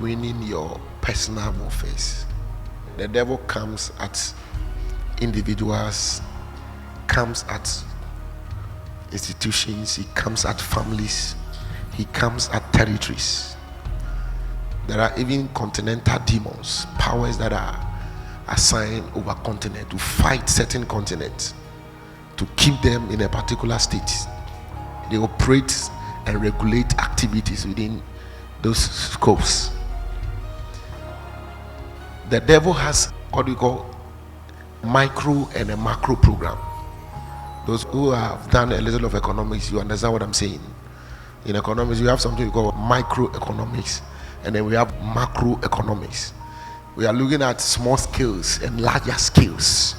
winning your personal warfare. The devil comes at individuals, comes at institutions, he comes at families, he comes at territories. There are even continental demons, powers that are assigned over continent to fight certain continents, to keep them in a particular state. They operate and regulate activities within those scopes. The devil has what we call micro and a macro program. Those who have done a little of economics, you understand what I'm saying. In economics, you have something we call microeconomics, and then we have macroeconomics. We are looking at small scales and larger scales,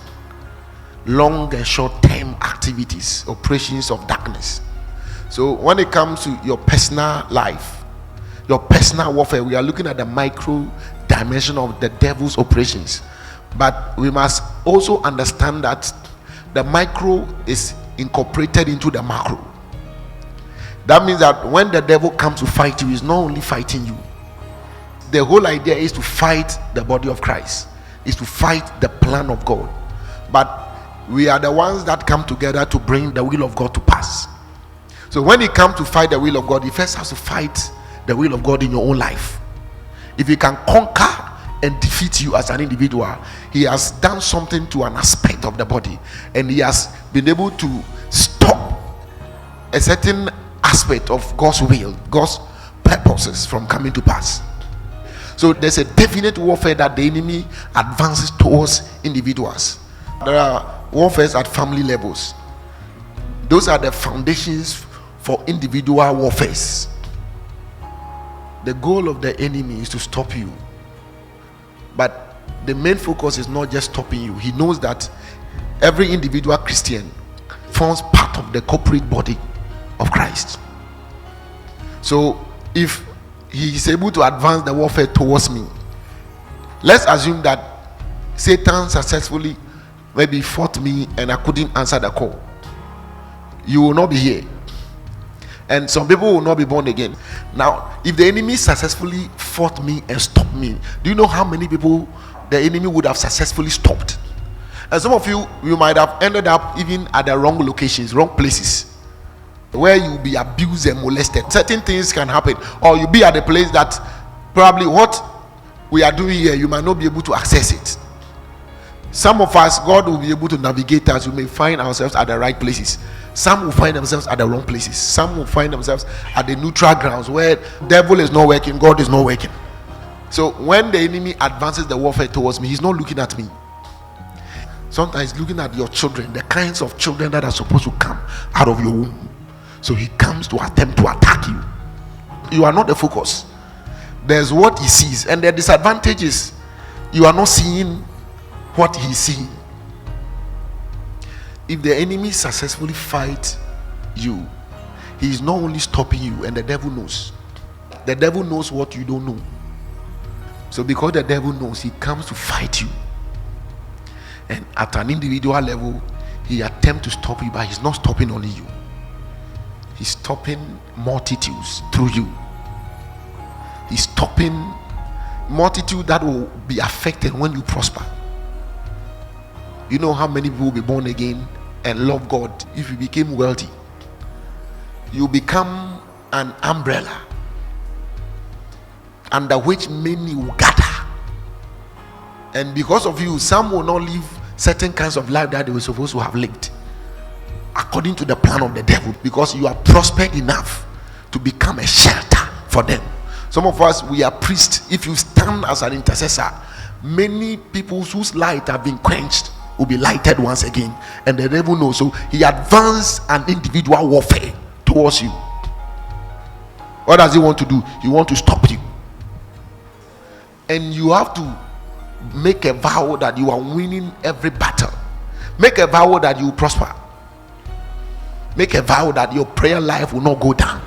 long and short-term activities, operations of darkness. So when it comes to your personal life, your personal warfare, we are looking at the micro dimension of the devil's operations. But we must also understand that the micro is incorporated into the macro. That means that when the devil comes to fight you, he's not only fighting you. The whole idea is to fight the body of Christ, is to fight the plan of God. But we are the ones that come together to bring the will of God to pass. So when he comes to fight the will of God, he first has to fight the will of God in your own life. If he can conquer and defeat you as an individual, he has done something to an aspect of the body, and he has been able to stop a certain aspect of God's will, God's purposes from coming to pass. So there's a definite warfare that the enemy advances towards individuals. There are warfares at family levels. Those are the foundations for individual warfares. The goal of the enemy is to stop you, but the main focus is not just stopping you. He knows that every individual Christian forms part of the corporate body of Christ. So if he is able to advance the warfare towards me, let's assume that Satan successfully maybe fought me and I couldn't answer the call. You will not be here, and some people will not be born again. Now, if the enemy successfully fought me and stopped me, do you know how many people the enemy would have successfully stopped? And some of you might have ended up even at the wrong locations, wrong places, where you'll be abused and molested. Certain things can happen, or you'll be at a place that probably what we are doing here, you might not be able to access it. Some of us, God will be able to navigate us. We may find ourselves at the right places. Some will find themselves at the wrong places. Some will find themselves at the neutral grounds where devil is not working, God is not working. So when the enemy advances the warfare towards me, he's not looking at me. Sometimes looking at your children, the kinds of children that are supposed to come out of your womb. So he comes to attempt to attack you. You are not the focus. There's what he sees, and the disadvantage is you are not seeing what he's seeing. If the enemy successfully fights you, he is not only stopping you, and the devil knows. The devil knows what you don't know. So because the devil knows, he comes to fight you. And at an individual level, he attempts to stop you, but he's not stopping only you. He's stopping multitudes through you. He's stopping multitude that will be affected when you prosper. You know how many people will be born again and love God if you became wealthy? You become an umbrella under which many will gather. And because of you, some will not live certain kinds of life that they were supposed to have lived according to the plan of the devil, because you are prospered enough to become a shelter for them. Some of us, we are priests. If you stand as an intercessor, many people whose light have been quenched will be lighted once again, and the devil knows. So he advanced an individual warfare towards you. What does he want to do? He wants to stop you, and you have to make a vow that you are winning every battle. Make a vow that you will prosper. Make a vow that your prayer life will not go down,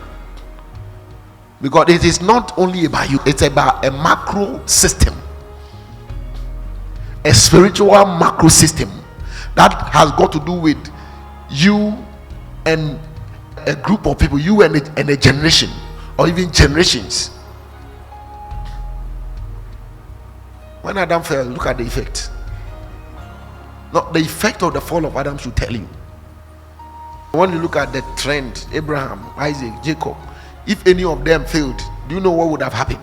because it is not only about you, it's about a macro system, a spiritual macro system that has got to do with you and a group of people, you and a generation, or even generations. When Adam fell, look at the effect. Not the effect of the fall of Adam should tell you. When you look at the trend, Abraham, Isaac, Jacob, if any of them failed, do you know what would have happened?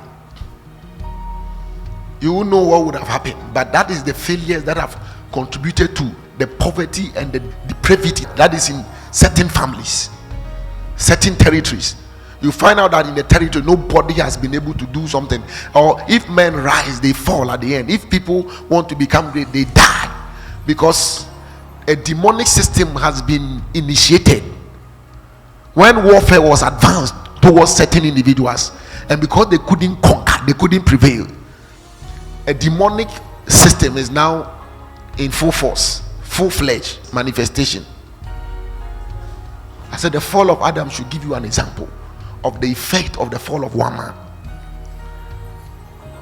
You will know what would have happened. But that is the failures that have contributed to the poverty and the depravity that is in certain families, certain territories. You find out that in the territory nobody has been able to do something, or if men rise, they fall at the end. If people want to become great, they die, because a demonic system has been initiated when warfare was advanced towards certain individuals, and because they couldn't conquer, they couldn't prevail, a demonic system is now in full force, full-fledged manifestation. I said the fall of Adam should give you an example of the effect of the fall of one man.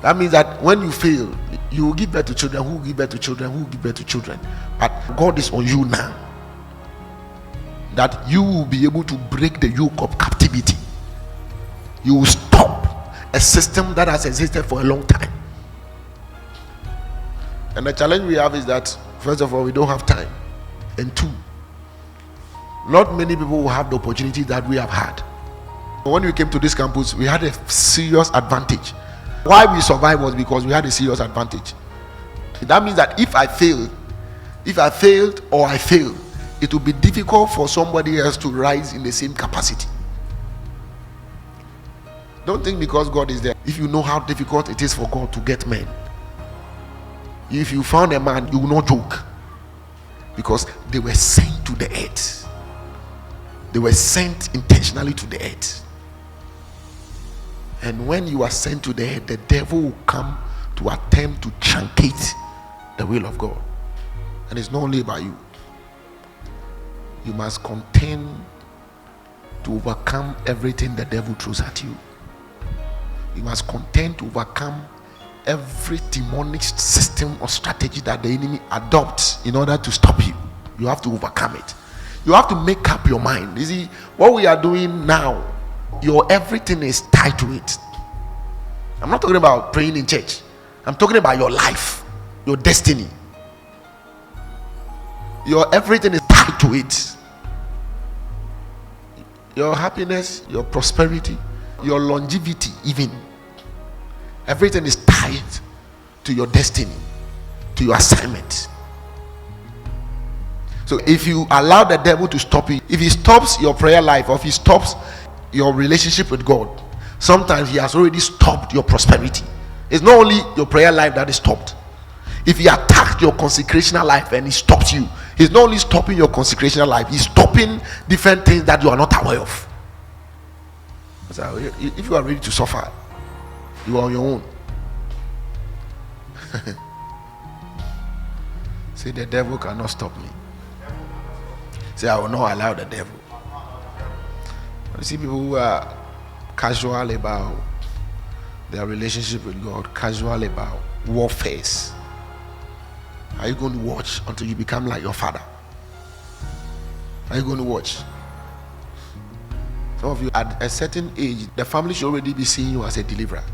That means that when you fail, you will give birth to children, who will give birth to children, who will give birth to children. But God is on you now, that you will be able to break the yoke of captivity. You will stop a system that has existed for a long time. And the challenge we have is that, first of all, we don't have time, and two, not many people will have the opportunity that we have had. When we came to this campus, we had a serious advantage. Why we survived was because we had a serious advantage. That means that if I failed or I fail, it will be difficult for somebody else to rise in the same capacity. Don't think because God is there. If you know how difficult it is for God to get men, if you found a man, you will not joke, because they were sent to the earth. They were sent intentionally to the earth. And when you are sent to the earth, the devil will come to attempt to truncate the will of God. And it's not only about you. You must contend to overcome everything the devil throws at you. You must contend to overcome every demonic system or strategy that the enemy adopts in order to stop you. You have to overcome it. You have to make up your mind. You see, what we are doing now, your everything is tied to it. I'm not talking about praying in church. I'm talking about your life, your destiny. Your everything is tied to it. Your happiness, your prosperity, your longevity, even. Everything is tied to your destiny, to your assignment. So if you allow the devil to stop you, if he stops your prayer life, or if he stops your relationship with God, sometimes he has already stopped your prosperity. It's not only your prayer life that is stopped. If he attacked your consecrational life and he stops you, he's not only stopping your consecrational life, he's stopping different things that you are not aware of. So if you are ready to suffer, you are on your own. Say, the devil cannot stop me. Say, I will not allow the devil. You see people who are casual about their relationship with God, casual about warfares. Are you going to watch until you become like your father? Are you going to watch? Some of you at a certain age, the family should already be seeing you as a deliverer.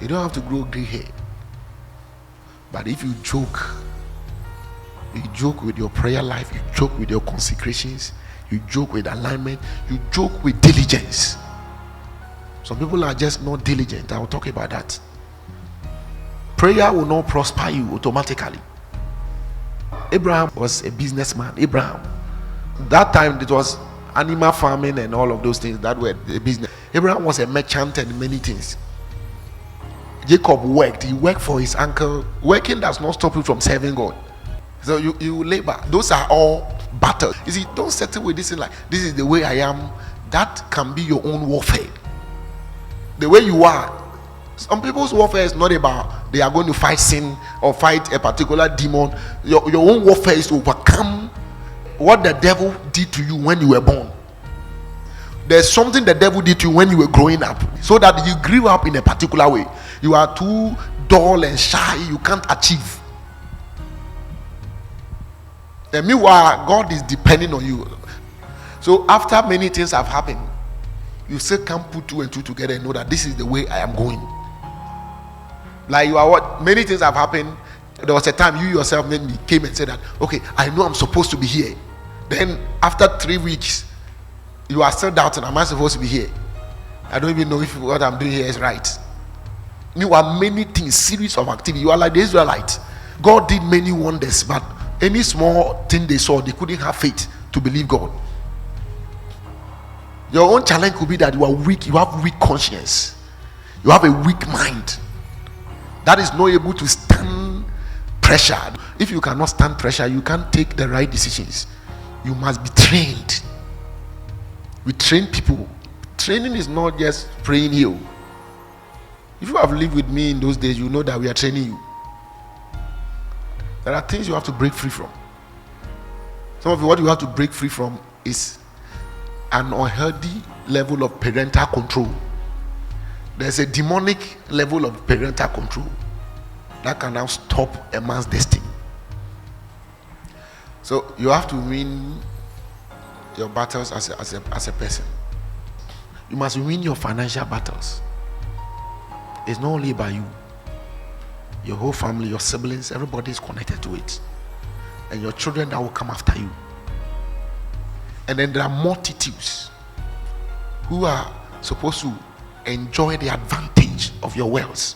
You don't have to grow gray hair. But if you joke with your prayer life, you joke with your consecrations, you joke with alignment, you joke with diligence. Some people are just not diligent. I will talk about that. Prayer will not prosper you automatically. Abraham was a businessman. Abraham, that time it was animal farming and all of those things that were the business. Abraham was a merchant and many things. Jacob worked. He worked for his uncle. Working does not stop you from serving God. So you labor. Those are all battles. You see, don't settle with this thing like, this is the way I am. That can be your own warfare. The way you are. Some people's warfare is not about they are going to fight sin or fight a particular demon. Your own warfare is to overcome what the devil did to you when you were born. There's something the devil did to you when you were growing up, so that you grew up in a particular way. You are too dull and shy, you can't achieve. And meanwhile, God is depending on you. So after many things have happened, you still can't put two and two together and know that this is the way I am going. Like you are what? Many things have happened. There was a time you yourself maybe came and said that, okay, I know I'm supposed to be here. Then after 3 weeks, you are still doubting, am I supposed to be here? I don't even know if what I'm doing here is right. You are many things, series of activity. You are like the Israelites. God did many wonders, but any small thing they saw, they couldn't have faith to believe God. Your own challenge could be that you are weak, you have weak conscience, you have a weak mind that is not able to stand pressure. If you cannot stand pressure, you can't take the right decisions. You must be trained. We train people. Training is not just praying here. If you have lived with me in those days, you know that we are training you. There are things you have to break free from. Some of you, what you have to break free from is an unhealthy level of parental control. There's a demonic level of parental control that can now stop a man's destiny. So you have to win your battles as a person. You must win your financial battles. It's not only about you. Your whole family, your siblings, everybody is connected to it. And your children that will come after you. And then there are multitudes who are supposed to enjoy the advantage of your wealth.